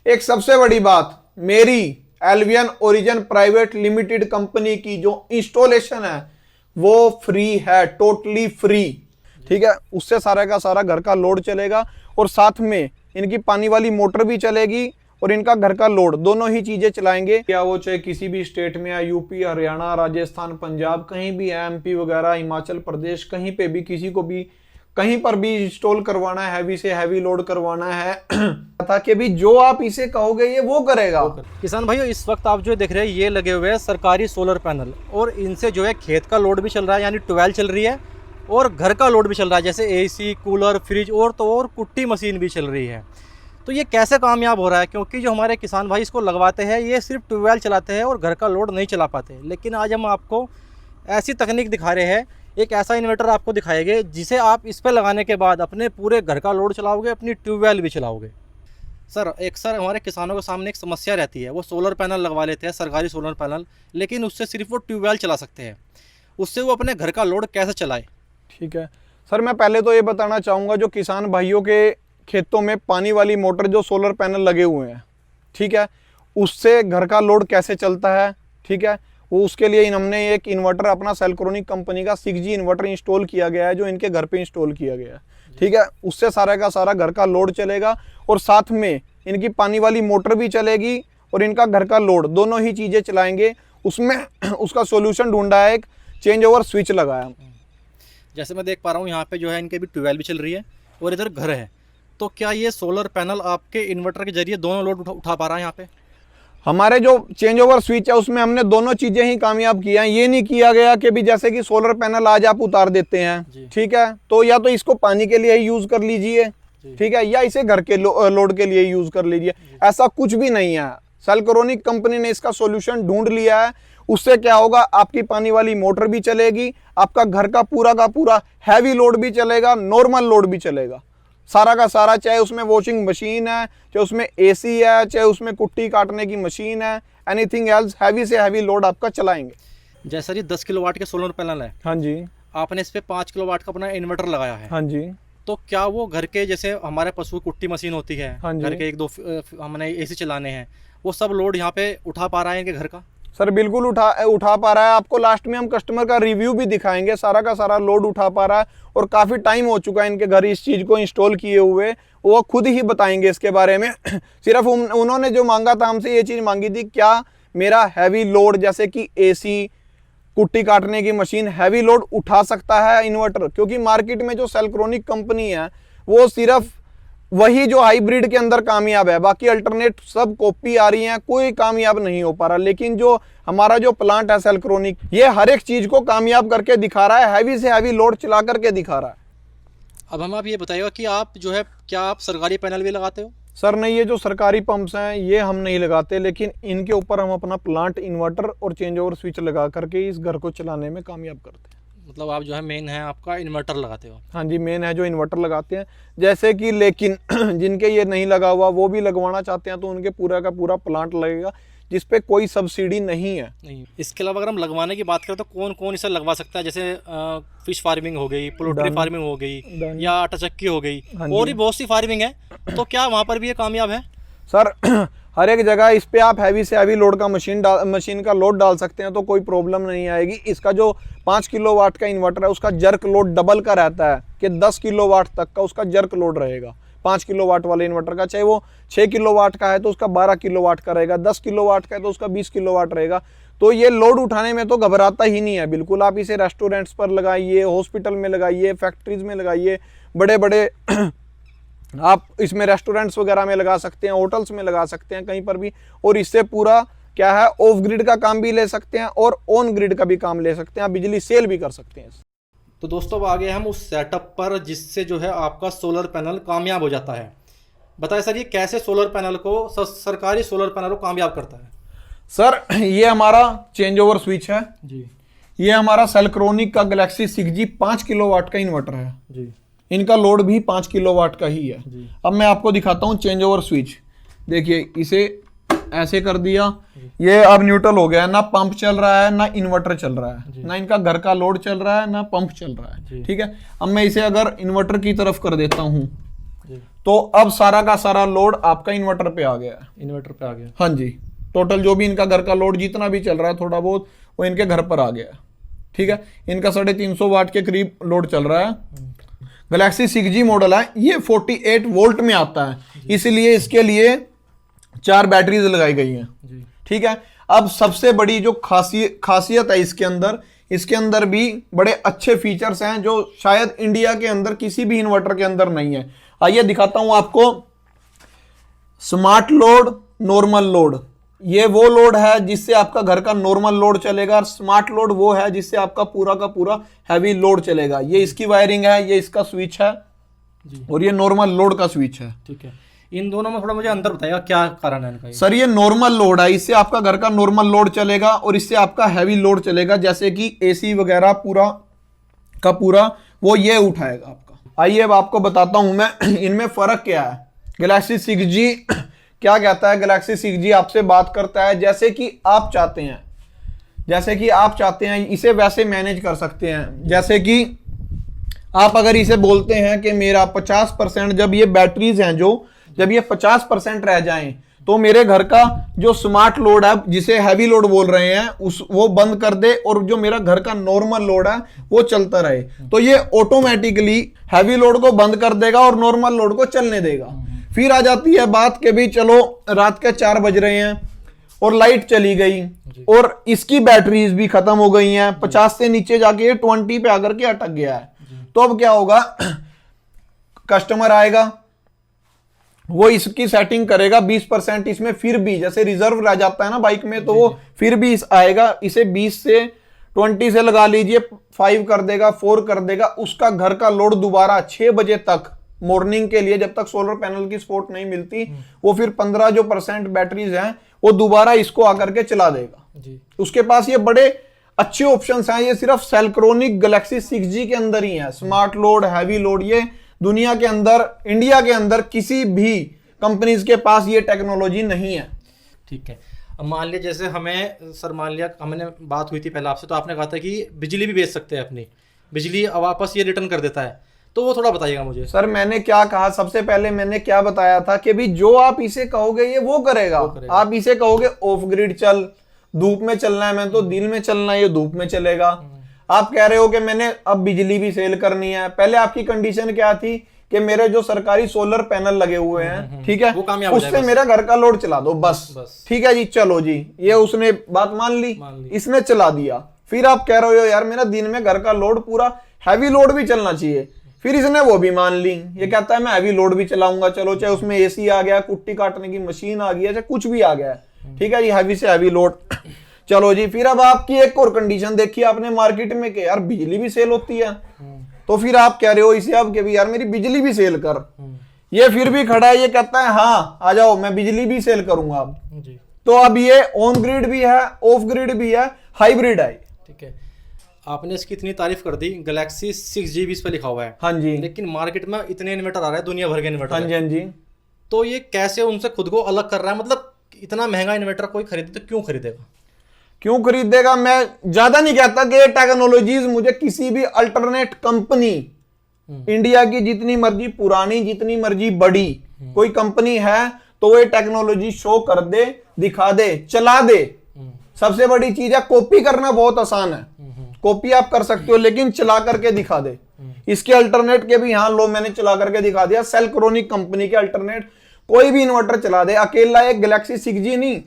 एक सबसे बड़ी बात, मेरी एल्वियन ओरिजिन प्राइवेट लिमिटेड कंपनी की जो इंस्टॉलेशन है वो फ्री है, टोटली फ्री। ठीक है, उससे सारा का सारा घर का लोड चलेगा और साथ में इनकी पानी वाली मोटर भी चलेगी और इनका घर का लोड, दोनों ही चीजें चलाएंगे। क्या वो चाहे किसी भी स्टेट में है, यूपी, हरियाणा, राजस्थान, पंजाब, कहीं भी है, एमपी वगैरह, हिमाचल प्रदेश, कहीं पे भी किसी को भी कहीं पर भी इंस्टॉल करवाना है, हैवी से हैवी लोड करवाना है ताकि भी जो आप इसे कहोगे ये वो करेगा। किसान भाइयों, इस वक्त आप जो देख रहे हैं ये लगे हुए हैं सरकारी सोलर पैनल, और इनसे जो है खेत का लोड भी चल रहा है, यानी ट्वेल चल रही है, और घर का लोड भी चल रहा है, जैसे एसी, कूलर, फ्रिज और कुट्टी मशीन भी चल रही है। तो ये कैसे कामयाब हो रहा है? क्योंकि जो हमारे किसान भाई इसको लगवाते हैं ये सिर्फ ट्यूबवेल चलाते हैं और घर का लोड नहीं चला पाते। लेकिन आज हम आपको ऐसी तकनीक दिखा रहे हैं, एक ऐसा इन्वर्टर आपको दिखाएंगे जिसे आप इस पर लगाने के बाद अपने पूरे घर का लोड चलाओगे, अपनी ट्यूबवेल भी चलाओगे। सर हमारे किसानों के सामने एक समस्या रहती है, वो सोलर पैनल लगवा लेते हैं, सरकारी सोलर पैनल, लेकिन उससे सिर्फ वो ट्यूबवेल चला सकते हैं, उससे वो अपने घर का लोड कैसे चलाए? ठीक है सर, मैं पहले तो ये बताना चाहूँगा, जो किसान भाइयों के खेतों में पानी वाली मोटर जो सोलर पैनल लगे हुए हैं, ठीक है, उससे घर का लोड कैसे चलता है, ठीक है, वो उसके लिए हमने एक इन्वर्टर अपना सेल्क्रोनिक कंपनी का 6G इन्वर्टर इंस्टॉल किया गया है, जो इनके घर पे इंस्टॉल किया गया है। ठीक है, उससे सारा का सारा घर का लोड चलेगा और साथ में इनकी पानी वाली मोटर भी चलेगी और इनका घर का लोड, दोनों ही चीज़ें चलाएंगे। उसमें उसका सोल्यूशन ढूंढा है, एक चेंज ओवर स्विच लगाया। जैसे मैं देख पा रहा हूँ यहाँ पे जो है इनके भी ट्यूबवेल भी चल रही है और इधर घर है, तो क्या ये सोलर पैनल आपके इन्वर्टर के जरिए दोनों लोड उठा पा रहा है? यहाँ पे हमारे जो चेंज ओवर स्विच है उसमें हमने दोनों चीजें ही कामयाब किया हैं। ये नहीं किया गया कि भी जैसे कि सोलर पैनल आज आप उतार देते हैं, ठीक है, तो या तो इसको पानी के लिए ही यूज कर लीजिए, ठीक है, या इसे घर के लोड के लिए यूज कर लीजिए, ऐसा कुछ भी नहीं है। सेल्क्रोनिक कंपनी ने इसका सोल्यूशन ढूंढ लिया है। उससे क्या होगा, आपकी पानी वाली मोटर भी चलेगी, आपका घर का पूरा हैवी लोड भी चलेगा, नॉर्मल लोड भी चलेगा, सारा का सारा, चाहे उसमें वॉशिंग मशीन है, चाहे उसमें एसी है, चाहे उसमें कुट्टी काटने की मशीन है, एनीथिंग एल्स, हैवी से हैवी लोड आपका चलाएंगे। जैसा जी 10 किलोवाट के सोलर पैनल है, हाँ जी, आपने इस पे 5 किलोवाट का अपना इन्वर्टर लगाया है, हाँ जी, तो क्या वो घर के, जैसे हमारे पशु कुट्टी मशीन होती है, हाँ घर के 1-2 हमने एसी चलाने हैं, वो सब लोड यहाँ पे उठा पा रहा है इनके घर का? सर बिल्कुल उठा पा रहा है। आपको लास्ट में हम कस्टमर का रिव्यू भी दिखाएंगे, सारा का सारा लोड उठा पा रहा है और काफ़ी टाइम हो चुका है इनके घर इस चीज़ को इंस्टॉल किए हुए, वो खुद ही बताएंगे इसके बारे में। सिर्फ उन्होंने जो मांगा था हमसे, ये चीज़ मांगी थी, क्या मेरा हैवी लोड जैसे कि एसी, कुट्टी काटने की मशीन, हैवी लोड उठा सकता है इन्वर्टर? क्योंकि मार्केट में जो सेल्क्रोनिक कंपनी है वो सिर्फ वही जो हाइब्रिड के अंदर कामयाब है, बाकी अल्टरनेट सब कॉपी आ रही हैं, कोई कामयाब नहीं हो पा रहा। लेकिन जो हमारा जो प्लांट है सेल्क्रोनिक, ये हर एक चीज को कामयाब करके दिखा रहा है, हैवी से हैवी लोड चला करके दिखा रहा है। अब हम आप ये बताइएगा कि आप जो है, क्या आप सरकारी पैनल भी लगाते हो? सर नहीं, ये जो सरकारी पंप्स हैं ये हम नहीं लगाते, लेकिन इनके ऊपर हम अपना प्लांट इन्वर्टर और चेंज ओवर स्विच लगा करके इस घर को चलाने में कामयाब करते हैं। मतलब आप जो है मेन है आपका इन्वर्टर लगाते हो? हाँ जी, मेन है जो इन्वर्टर लगाते हैं। जैसे कि लेकिन जिनके ये नहीं लगा हुआ वो भी लगवाना चाहते हैं तो उनके पूरा का पूरा प्लांट लगेगा, जिसपे कोई सब्सिडी नहीं है। नहीं, इसके अलावा अगर हम लगवाने की बात करें तो कौन कौन इसे लगवा सकता है? जैसे फिश फार्मिंग हो गई, पोल्ट्री फार्मिंग हो गई, या आटा चक्की हो गई, और भी बहुत सी फार्मिंग है, तो क्या वहाँ पर भी ये कामयाब है? सर हर एक जगह इस पे आप हैवी से हैवी लोड का मशीन का लोड डाल सकते हैं, तो कोई प्रॉब्लम नहीं आएगी। इसका जो 5 किलोवाट का इन्वर्टर है उसका जर्क लोड डबल का रहता है कि 10 किलोवाट तक का उसका जर्क लोड रहेगा 5 किलोवाट वाले इन्वर्टर का। चाहे वो 6 किलोवाट का है तो उसका 12 किलोवाट का रहेगा, 10 किलोवाट का है तो उसका 20 किलोवाट रहेगा। तो ये लोड उठाने में तो घबराता ही नहीं है बिल्कुल। आप इसे रेस्टोरेंट्स पर लगाइए, हॉस्पिटल में लगाइए, फैक्ट्रीज में लगाइए, बड़े बड़े आप इसमें रेस्टोरेंट्स वगैरह में लगा सकते हैं, होटल्स में लगा सकते हैं, कहीं पर भी। और इससे पूरा क्या है, ऑफ ग्रिड का काम भी ले सकते हैं और ऑन ग्रिड का भी काम ले सकते हैं, आप बिजली सेल भी कर सकते हैं। तो दोस्तों अब आगे हम उस सेटअप पर जिससे जो है आपका सोलर पैनल कामयाब हो जाता है। बताएं सर, ये कैसे सोलर पैनल को, सरकारी सोलर पैनल को कामयाब करता है? सर ये हमारा चेंज ओवर स्विच है जी, ये हमारा सेल्क्रोनिक का गैलेक्सी 6G 5 किलोवाट का इन्वर्टर है जी, इनका लोड भी 5 किलोवाट का ही है जी। अब मैं आपको दिखाता हूँ चेंज ओवर स्विच। देखिए इसे ऐसे कर दिया, ये अब न्यूट्रल हो गया है, ना पंप चल रहा है ना इन्वर्टर चल रहा है, ना इनका घर का लोड चल रहा है ना पंप चल रहा है। ठीक है, अब मैं इसे अगर इन्वर्टर की तरफ कर देता हूँ तो अब सारा का सारा लोड आपका इन्वर्टर पे आ गया है। इन्वर्टर पे आ गया। हाँ जी, टोटल जो भी इनका घर का लोड जितना भी चल रहा है थोड़ा बहुत, वो इनके घर पर आ गया है। ठीक है, इनका 350 वाट के करीब लोड चल रहा है। गैलेक्सी 6G मॉडल है, ये 48 वोल्ट में आता है, इसलिए इसके लिए 4 बैटरीज लगाई गई हैं। ठीक है, अब सबसे बड़ी जो खासियत है इसके अंदर भी बड़े अच्छे फीचर्स हैं जो शायद इंडिया के अंदर किसी भी इन्वर्टर के अंदर नहीं है। आइए दिखाता हूं आपको। स्मार्ट लोड, नॉर्मल लोड, ये वो लोड है जिससे आपका घर का नॉर्मल लोड चलेगा, और स्मार्ट लोड वो है जिससे आपका पूरा का पूरा हैवी लोड चलेगा। ये इसकी वायरिंग है, ये इसका स्विच है जी। और ये नॉर्मल लोड का स्विच है। ठीक है, इन दोनों में थोड़ा मुझे अंतर बताइए, क्या कारण है इनका? सर ये नॉर्मल लोड है, इससे आपका घर का नॉर्मल लोड चलेगा और इससे आपका हैवी लोड चलेगा, जैसे कि एसी वगैरह पूरा का पूरा वो ये उठाएगा आपका। आइए अब आपको बताता हूं मैं इनमें फर्क क्या है। गैलेक्सी 6G क्या कहता है? गैलेक्सी 6G आपसे बात करता है जैसे कि आप चाहते हैं इसे वैसे मैनेज कर सकते हैं। जैसे कि आप अगर इसे बोलते हैं कि मेरा 50% जब ये बैटरीज हैं जब ये 50% रह जाएं तो मेरे घर का जो स्मार्ट लोड है जिसे हैवी लोड बोल रहे हैं वो बंद कर दे और जो मेरा घर का नॉर्मल लोड है वो चलता रहे, तो ये ऑटोमेटिकली हैवी लोड को बंद कर देगा और नॉर्मल लोड को चलने देगा। फिर आ जाती है बात कि भी चलो रात के 4 बज रहे हैं और लाइट चली गई और इसकी बैटरीज भी खत्म हो गई हैं, 50 से नीचे जाके 20 पे आकर के अटक गया है। तो अब क्या होगा? कस्टमर आएगा, वो इसकी सेटिंग करेगा 20% इसमें, फिर भी जैसे रिजर्व रह जाता है ना बाइक में, तो वो फिर भी आएगा, इसे 20 से 20 से लगा लीजिए 5 कर देगा, 4 कर देगा। उसका घर का लोड दोबारा 6 बजे तक मॉर्निंग के लिए, जब तक सोलर पैनल की सपोर्ट नहीं मिलती, वो फिर 15% बैटरीज हैं वो दोबारा इसको आकर के चला देगा जी। उसके पास ये बड़े अच्छे ऑप्शंस हैं। ये सिर्फ सेल्क्रोनिक गैलेक्सी 6G के अंदर ही है। स्मार्ट लोड, हैवी लोड, ये दुनिया के अंदर, इंडिया के अंदर किसी भी कंपनीज के पास ये टेक्नोलॉजी नहीं है। ठीक है, अब मान लिया जैसे मान लिया हमने बात हुई थी पहले आपसे, तो आपने कहा था कि बिजली भी बेच सकते हैं अपनी, बिजली वापस ये रिटर्न कर देता है, तो वो थोड़ा बताइएगा मुझे। सर मैंने क्या कहा? सबसे पहले मैंने क्या बताया था कि भी जो आप इसे कहोगे ये वो करेगा। आप इसे कहोगे ऑफ ग्रिड चल, धूप में चलना है, मैं तो दिन में चलना है, ये धूप में चलेगा। आप कह रहे हो कि मैंने अब बिजली भी सेल करनी है। पहले आपकी कंडीशन क्या थी कि मेरे जो सरकारी सोलर पैनल लगे हुए हैं, ठीक है, उससे मेरा घर का लोड चला दो बस। ठीक है जी, चलो जी, ये उसने बात मान ली, इसने चला दिया। फिर आप कह रहे हो यार मेरा दिन में घर का लोड पूरा हैवी लोड भी चलना चाहिए, फिर इसने वो भी मान ली। ये कहता है मैं हैवी लोड भी चलाऊंगा, चलो चाहे उसमें एसी आ गया, कुट्टी काटने की मशीन आ गई है, चाहे कुछ भी आ गया, ठीक है जी, हैवी से हैवी लोड, चलो जी। फिर अब आपकी एक और कंडीशन देखी आपने मार्केट में कि यार बिजली भी सेल होती है, तो फिर आप कह रहे हो इसे अब कि भी यार मेरी बिजली भी सेल कर। ये फिर भी खड़ा है, ये कहता है हाँ आ जाओ मैं बिजली भी सेल करूंगा अब जी। तो अब ये ऑन ग्रिड भी है, ऑफ ग्रिड भी है, हाइब्रिड है। ठीक है, आपने इसकी इतनी तारीफ कर दी, गैलेक्सी 6G भी इस पे लिखा हुआ है। हाँ जी, लेकिन मार्केट में इतने इन्वर्टर आ रहे हैं, दुनिया भर के इन्वर्टर। हाँ जी, हाँ जी। तो ये कैसे उनसे खुद को अलग कर रहा है? मतलब इतना महंगा इन्वर्टर कोई खरीदे तो क्यों खरीदेगा? क्यों खरीदेगा? मैं ज्यादा नहीं कहता कि ये टेक्नोलॉजीज मुझे किसी भी अल्टरनेट कंपनी, इंडिया की जितनी मर्जी पुरानी, जितनी मर्जी बड़ी कोई कंपनी है, तो वो ये टेक्नोलॉजी शो कर दे, दिखा दे, चला दे। सबसे बड़ी चीज है, कॉपी करना बहुत आसान है, कॉपी आप कर सकते हो, लेकिन चला करके दिखा दे। इसके अल्टरनेट के भी, हाँ लो मैंने चला करके दिखा दिया, सेल्क्रोनिक कंपनी के अल्टरनेट कोई भी इन्वर्टर चला दे। अकेला एक गैलेक्सी 6G नहीं,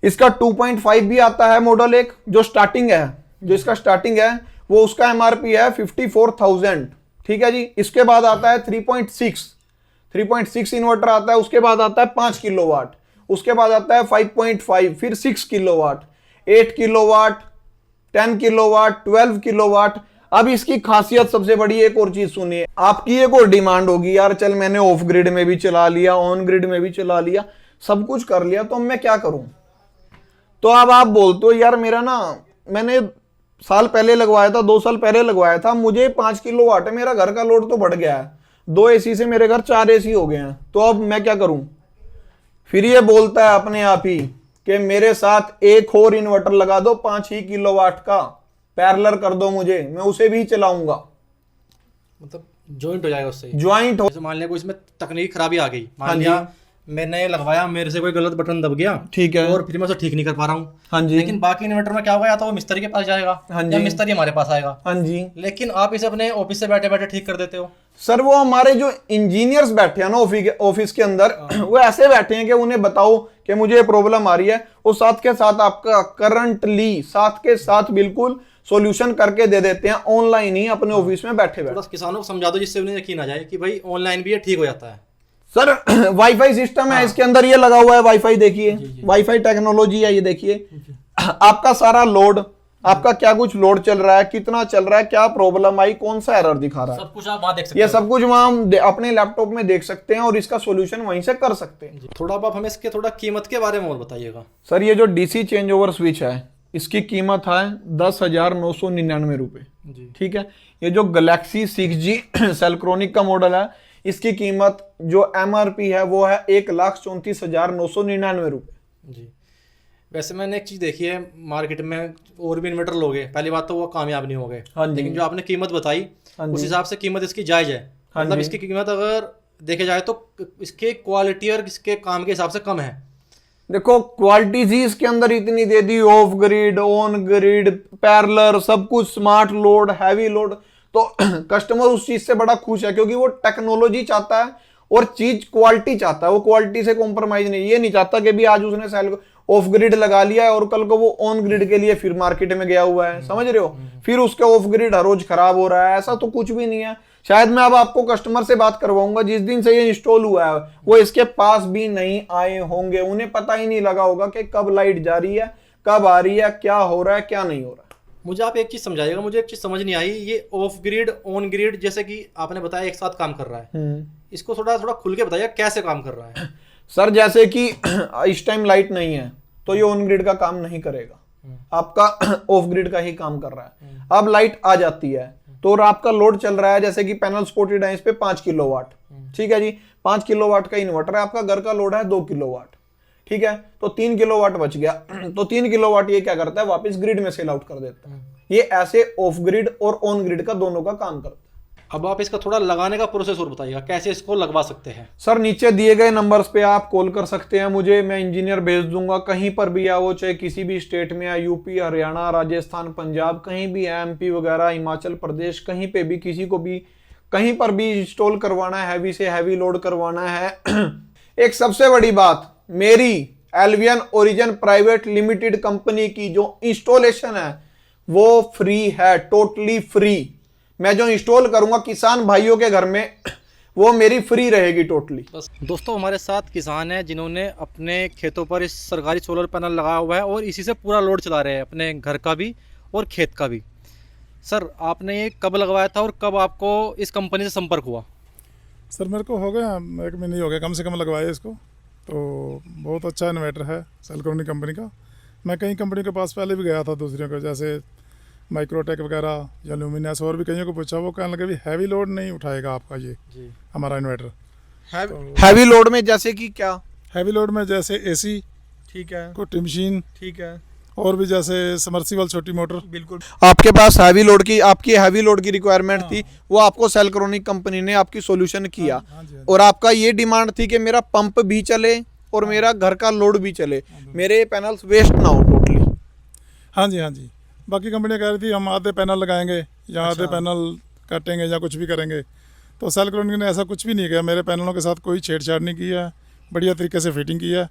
इसका 2.5 भी आता है मॉडल, एक जो स्टार्टिंग है, जो इसका स्टार्टिंग है वो उसका एमआरपी है 54,000, ठीक है जी। इसके बाद आता है 3.6 इन्वर्टर आता है, उसके बाद आता है 5 किलोवाट, उसके बाद आता है 5.5, फिर 6 किलोवाट, 8 किलोवाट, 10 किलोवाट, 12 किलोवाट। अब इसकी खासियत सबसे बड़ी एक और चीज सुनिए, आपकी एक और डिमांड होगी यार चल मैंने ऑफ ग्रिड में भी चला लिया, ऑन ग्रिड में भी चला लिया, सब कुछ कर लिया, तो मैं क्या करूं? तो अब आप बोलते हो यार मेरा ना, मैंने साल पहले लगवाया था, 2 साल पहले लगवाया था, मुझे 5 किलोवाट है, मेरा घर का लोड तो बढ़ गया है, 2 एसी से मेरे घर 4 एसी हो गए हैं, तो अब मैं क्या करूं? फिर ये बोलता है अपने आप ही कि मेरे साथ एक और इन्वर्टर लगा दो 5 किलोवाट का, पैरेलल कर दो मुझे, मैं उसे भी चलाऊंगा। मतलब जॉइंट हो जाएगा उससे। ज्वाइंट हो। जैसे मान लिया कोई इसमें तकनीक खराबी आ गई, हाँ मान जी। लिया मैंने ये लगवाया, मेरे से कोई गलत बटन दब गया, ठीक है। और फिर मैं उसे ठीक नहीं कर पा रहा हूँ। हाँ जी। लेकिन बाकी इन्वर्टर में क्या होगा, या तो वो मिस्त्री के पास जाएगा, हाँ या जी। मिस्त्री हमारे पास आएगा। हाँ जी। लेकिन आप इसे अपने ऑफिस से बैठे बैठे ठीक कर देते हो। सर वो हमारे जो इंजीनियर्स बैठे हैं ना ऑफिस के अंदर, वो ऐसे बैठे हैं कि उन्हें बताओ कि मुझे ये प्रॉब्लम आ रही है, वो साथ के साथ आपका करंटली साथ के साथ बिल्कुल सॉल्यूशन करके दे देते हैं ऑनलाइन ही अपने ऑफिस में बैठे बैठे। थोड़ा किसानों को समझा दो जिससे उन्हें यकीन आ जाए कि भाई ऑनलाइन भी ये ठीक हो जाता है। सर वाईफाई सिस्टम है इसके अंदर, ये लगा हुआ है वाईफाई, देखिए वाईफाई टेक्नोलॉजी है ये, देखिए आपका सारा लोड, आपका क्या कुछ लोड चल रहा है, कितना चल रहा है, क्या प्रॉब्लम आई, कौन सा एरर दिखा रहा है, सब कुछ आप वहां देख सकते ये हो। सब कुछ वहां हम अपने लैपटॉप में देख सकते हैं और इसका सॉल्यूशन वहीं से कर सकते हैं। थोड़ा आप हमें इसके थोड़ा कीमत के बारे में और बताइएगा। सर ये जो डीसी चेंज ओवर स्विच है, इसकी कीमत है 10,999 रुपए। जी। ठीक है। ये जो गैलेक्सी 6G सेलक्रोनिक का मॉडल है, इसकी कीमत जो MRP है वो है 1,34,999 रुपए। जी। वैसे मैंने एक चीज़ देखी है मार्केट में, और भी इन्वर्टर लोगे, पहली बात तो वो कामयाब नहीं हो गए। हाँ जी। लेकिन जो आपने कीमत बताई हाँ जी। उस हिसाब से कीमत इसकी जायज़ है। हाँ मतलब जी। इसकी कीमत अगर देखे जाए तो इसके क्वालिटी और इसके काम के हिसाब से कम है। देखो क्वालिटी ही इसके अंदर इतनी दे दी, off grid, on grid, parallel, सब कुछ, स्मार्ट लोड, हैवी लोड, तो कस्टमर उस चीज से बड़ा खुश है क्योंकि वो टेक्नोलॉजी चाहता है और चीज क्वालिटी चाहता है। वो क्वालिटी से कॉम्प्रोमाइज नहीं, ये नहीं चाहता कि भी आज उसने सेल ऑफ ग्रिड लगा लिया है और कल को वो ऑन ग्रिड के लिए फिर मार्केट में गया हुआ है, समझ रहे हो, फिर उसका ऑफ ग्रिड हर रोज खराब हो रहा है। ऐसा तो कुछ भी नहीं है। शायद मैं अब आपको कस्टमर से बात करवाऊंगा, जिस दिन से ये इंस्टॉल हुआ है वो इसके पास भी नहीं आए होंगे, उन्हें पता ही नहीं लगा होगा कि कब लाइट जा रही है, कब आ रही है, क्या हो रहा है, क्या नहीं हो रहा है। मुझे आप एक चीज़ समझाइएगा, मुझे एक चीज़ समझ नहीं आई, ये ऑफ ग्रिड ऑन ग्रिड जैसे कि आपने बताया एक साथ काम कर रहा है, इसको थोड़ा थोड़ा खुल के बताइए कैसे काम कर रहा है। सर जैसे कि इस टाइम लाइट नहीं है तो ये ऑन ग्रिड का काम नहीं करेगा, आपका ऑफ ग्रिड का ही काम कर रहा है। अब लाइट आ जाती है तो और आपका लोड चल रहा है, जैसे कि पैनल सपोर्टेड है इस पे 5 किलोवाट, ठीक है जी, 5 किलोवाट का इन्वर्टर है, आपका घर का लोड है 2 किलोवाट, ठीक है, तो 3 किलोवाट बच गया, तो 3 किलोवाट ये क्या करता है, वापस ग्रिड में सेल आउट कर देता है। ये ऐसे ऑफ ग्रिड और ऑन ग्रिड का दोनों का काम करता है। अब आप इसका थोड़ा लगाने का प्रोसेस और बताइएगा, कैसे इसको लगवा सकते हैं। सर नीचे दिए गए नंबर्स पे आप कॉल कर सकते हैं मुझे, मैं इंजीनियर भेज दूंगा, कहीं पर भी है वो, चाहे किसी भी स्टेट में है, यूपी, हरियाणा, राजस्थान, पंजाब, कहीं भी है, MP वगैरह, हिमाचल प्रदेश, कहीं पे भी, किसी को भी कहीं पर भी इंस्टॉल करवाना है, हैवी से हैवी लोड करवाना है। एक सबसे बड़ी बात, मेरी एल्वियन ओरिजिन प्राइवेट लिमिटेड कंपनी की जो इंस्टॉलेशन है वो फ्री है, टोटली फ्री। मैं जो इंस्टॉल करूंगा किसान भाइयों के घर में वो मेरी फ्री रहेगी टोटली। बस दोस्तों, हमारे साथ किसान हैं जिन्होंने अपने खेतों पर इस सरकारी सोलर पैनल लगाया हुआ है और इसी से पूरा लोड चला रहे हैं, अपने घर का भी और खेत का भी। सर आपने ये कब लगवाया था और कब आपको इस कंपनी से संपर्क हुआ? सर मेरे को हो गया 1 महीने हो गया कम से कम लगवाया इसको, तो बहुत अच्छा इन्वर्टर है सेलक्रोनिक कंपनी का। मैं कई कंपनी के पास पहले भी गया था दूसरियों को, जैसे माइक्रोटेक वगैरह या लुमिनस, और भी कईयों को पूछा, वो कहने लगे भी हैवी लोड नहीं उठाएगा आपका ये जी। हमारा इन्वर्टर। हैवी लोड में जैसे कि क्या? हैवी लोड में जैसे AC, ठीक है, कुट्टी मशीन, ठीक है, और भी जैसे समर्सिबल छोटी मोटर। बिल्कुल। आपके पास हैवी लोड की, आपकी हैवी लोड की रिक्वायरमेंट थी, वो आपको सेलक्रोनिक कंपनी ने आपकी सॉल्यूशन किया। हाँ जी, हाँ और आपका ये डिमांड थी कि मेरा पंप भी चले और मेरा घर का लोड भी चले, मेरे पैनल्स वेस्ट ना हो टोटली। हाँ जी, हाँ जी। बाकी कंपनियाँ कह रही थी हम आधे पैनल लगाएंगे या आधे पैनल काटेंगे या कुछ भी करेंगे, तो सेलक्रोनिक ने ऐसा कुछ भी नहीं किया। मेरे पैनलों के साथ कोई छेड़छाड़ नहीं की है, बढ़िया तरीके से फिटिंग की है।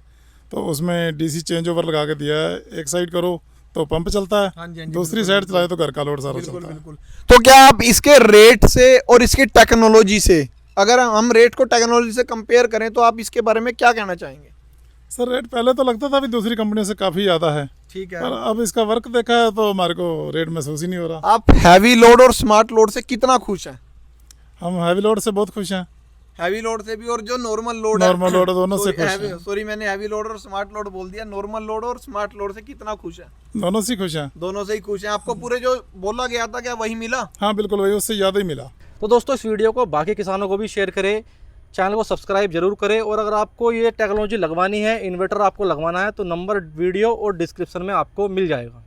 तो उसमें DC चेंज ओवर लगा के दिया है, एक साइड करो तो पंप चलता है, हाँ जी, दूसरी साइड चलाए तो घर का लोड सारा चलता है। बिल्कुल। तो क्या आप इसके रेट से और इसकी टेक्नोलॉजी से, अगर हम रेट को टेक्नोलॉजी से कंपेयर करें तो आप इसके बारे में क्या कहना चाहेंगे? सर रेट पहले तो लगता था भी दूसरी कंपनियों से काफ़ी ज़्यादा है, ठीक है, पर अब इसका वर्क देखा है तो हमारे को रेट महसूस ही नहीं हो रहा। आप हैवी लोड और स्मार्ट लोड से कितना खुश हैं? हम हैवी लोड से बहुत खुश हैं, हैवी लोड से भी और जो नॉर्मल लोड नॉर्मल लोड दोनों से खुश हैं। सॉरी मैंने हैवी लोड और स्मार्ट लोड बोल दिया, नॉर्मल लोड और स्मार्ट लोड से कितना खुश है? दोनों से खुश हैं। दोनों से ही खुश हैं। आपको पूरे जो बोला गया था क्या वही मिला? हाँ बिल्कुल, वही उससे ज़्यादा ही मिला। तो दोस्तों इस वीडियो को बाकी किसानों को भी शेयर करें, चैनल को सब्सक्राइब जरूर करें, और अगर आपको ये टेक्नोलॉजी लगवानी है, इन्वर्टर आपको लगवाना है, तो नंबर वीडियो और डिस्क्रिप्शन में आपको मिल जाएगा।